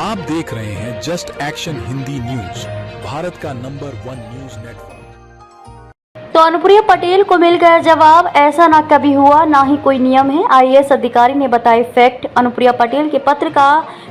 आप देख रहे हैं just action Hindi news, Bharat का नंबर 1 न्यूज नेटवर्क। तो अनुप्रिया पटेल को मिल गया जवाब, ऐसा ना कभी हुआ ना ही कोई नियम है। आईएएस अधिकारी ने बताए फैक्ट। अनुप्रिया पटेल के पत्र का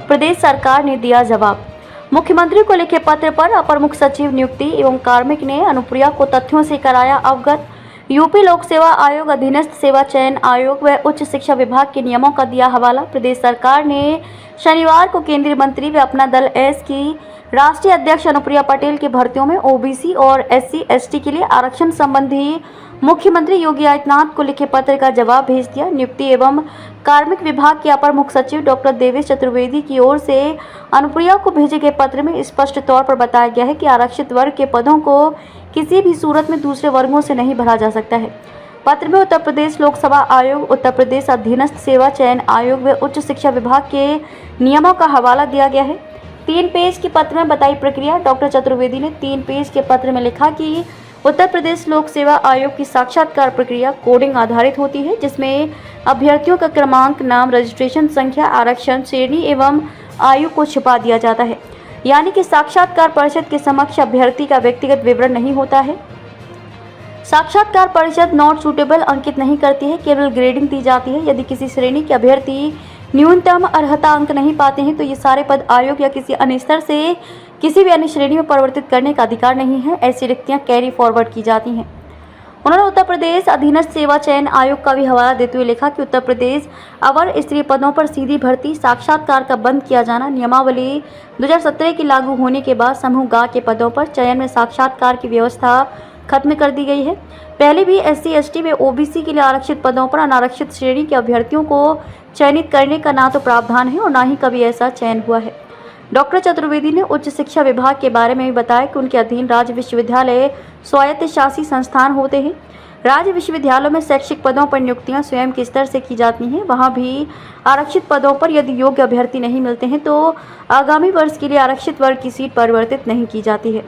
प्रदेश सरकार ने दिया जवाब। मुख्यमंत्री को लिखे पत्र पर अपर मुख्य सचिव नियुक्ति एवं कार्मिक ने अनुप्रिया को तथ्यों से कराया अवगत। यूपी लोक सेवा आयोग, अधीनस्थ सेवा चयन आयोग व उच्च शिक्षा विभाग के नियमों का दिया हवाला। प्रदेश सरकार ने शनिवार को केंद्रीय मंत्री व अपना दल एस की राष्ट्रीय अध्यक्ष अनुप्रिया पटेल की भर्तियों में ओबीसी और SC/ST के लिए आरक्षण संबंधी मुख्यमंत्री योगी आदित्यनाथ को लिखे पत्र का जवाब भेज दिया। नियुक्ति एवं कार्मिक विभाग के अपर मुख्य सचिव डॉक्टर देवेश चतुर्वेदी की ओर से अनुप्रिया को भेजे गए पत्र में स्पष्ट तौर पर बताया गया है कि आरक्षित वर्ग के पदों को किसी भी सूरत में दूसरे वर्गों से नहीं भरा जा सकता है। पत्र में उत्तर प्रदेश लोक सेवा आयोग, उत्तर प्रदेश अधीनस्थ सेवा चयन आयोग व उच्च शिक्षा विभाग के नियमों का हवाला दिया गया है। 3 पेज के पत्र में बताई प्रक्रिया। डॉक्टर चतुर्वेदी ने 3 पेज के पत्र में लिखा कि उत्तर प्रदेश लोक सेवा आयोग की साक्षात्कार प्रक्रिया कोडिंग आधारित होती है, जिसमें अभ्यर्थियों का क्रमांक, नाम, रजिस्ट्रेशन संख्या, आरक्षण श्रेणी एवं आयु को छिपा दिया जाता है। यानी कि साक्षात्कार परिषद के समक्ष अभ्यर्थी का व्यक्तिगत विवरण नहीं होता है। साक्षात्कार परिषद नॉट सूटेबल अंकित नहीं करती है, केवल ग्रेडिंग दी जाती है। यदि किसी श्रेणी के अभ्यर्थी न्यूनतम अर्हता अंक नहीं पाते हैं तो ये सारे पद आयोग या किसी अन्य स्तर से किसी भी अन्य श्रेणी में परिवर्तित करने का अधिकार नहीं है। ऐसी रिक्तियां कैरी फॉरवर्ड की जाती हैं। उन्होंने उत्तर प्रदेश अधीनस्थ सेवा चयन आयोग का भी हवाला देते हुए लिखा कि उत्तर प्रदेश अवर स्त्री पदों पर सीधी भर्ती, साक्षात्कार का बंद किया जाना, नियमावली 2017 की लागू होने के बाद समूह ग के पदों पर चयन में साक्षात्कार की व्यवस्था खत्म कर दी गई है। पहले भी SC/ST व OBC के लिए आरक्षित पदों पर अनारक्षित श्रेणी के अभ्यर्थियों को चयनित करने का ना तो प्रावधान है और ना ही कभी ऐसा चयन हुआ है। डॉक्टर चतुर्वेदी ने उच्च शिक्षा विभाग के बारे में भी बताया कि उनके अधीन राज्य विश्वविद्यालय स्वायत्त शासी संस्थान होते हैं। राज्य विश्वविद्यालयों में शैक्षिक पदों पर नियुक्तियां स्वयं के स्तर से की जाती हैं। वहां भी आरक्षित पदों पर यदि योग्य अभ्यर्थी नहीं मिलते हैं तो आगामी वर्ष के लिए आरक्षित वर्ग की सीट परिवर्तित नहीं की जाती है।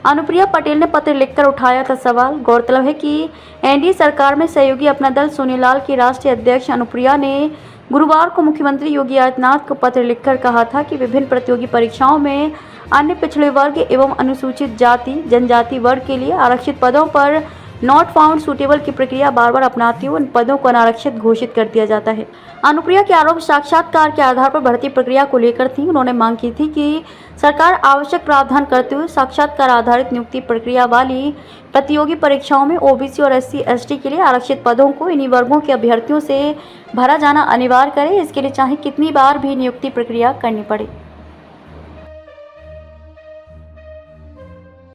अनुप्रिया पटेल ने पत्र लिखकर उठाया था सवाल। गौरतलब है कि NDA सरकार में सहयोगी अपना दल सोनीलाल की राष्ट्रीय अध्यक्ष अनुप्रिया ने गुरुवार को मुख्यमंत्री योगी आदित्यनाथ को पत्र लिखकर कहा था कि विभिन्न प्रतियोगी परीक्षाओं में अन्य पिछड़े वर्ग एवं अनुसूचित जाति जनजाति वर्ग के लिए आरक्षित पदों पर नॉट फाउंड सूटेबल की प्रक्रिया बार बार अपनाती हुई उन पदों को अनारक्षित घोषित कर दिया जाता है। अनुप्रिया के आरोप साक्षात्कार के आधार पर भर्ती प्रक्रिया को लेकर थी। उन्होंने मांग की थी कि सरकार आवश्यक प्रावधान करते हुए साक्षात्कार आधारित नियुक्ति प्रक्रिया वाली प्रतियोगी परीक्षाओं में OBC और SC/ST के लिए आरक्षित पदों को इन्हीं वर्गों के अभ्यर्थियों से भरा जाना अनिवार्य करे। इसके लिए चाहे कितनी बार भी नियुक्ति प्रक्रिया करनी पड़े।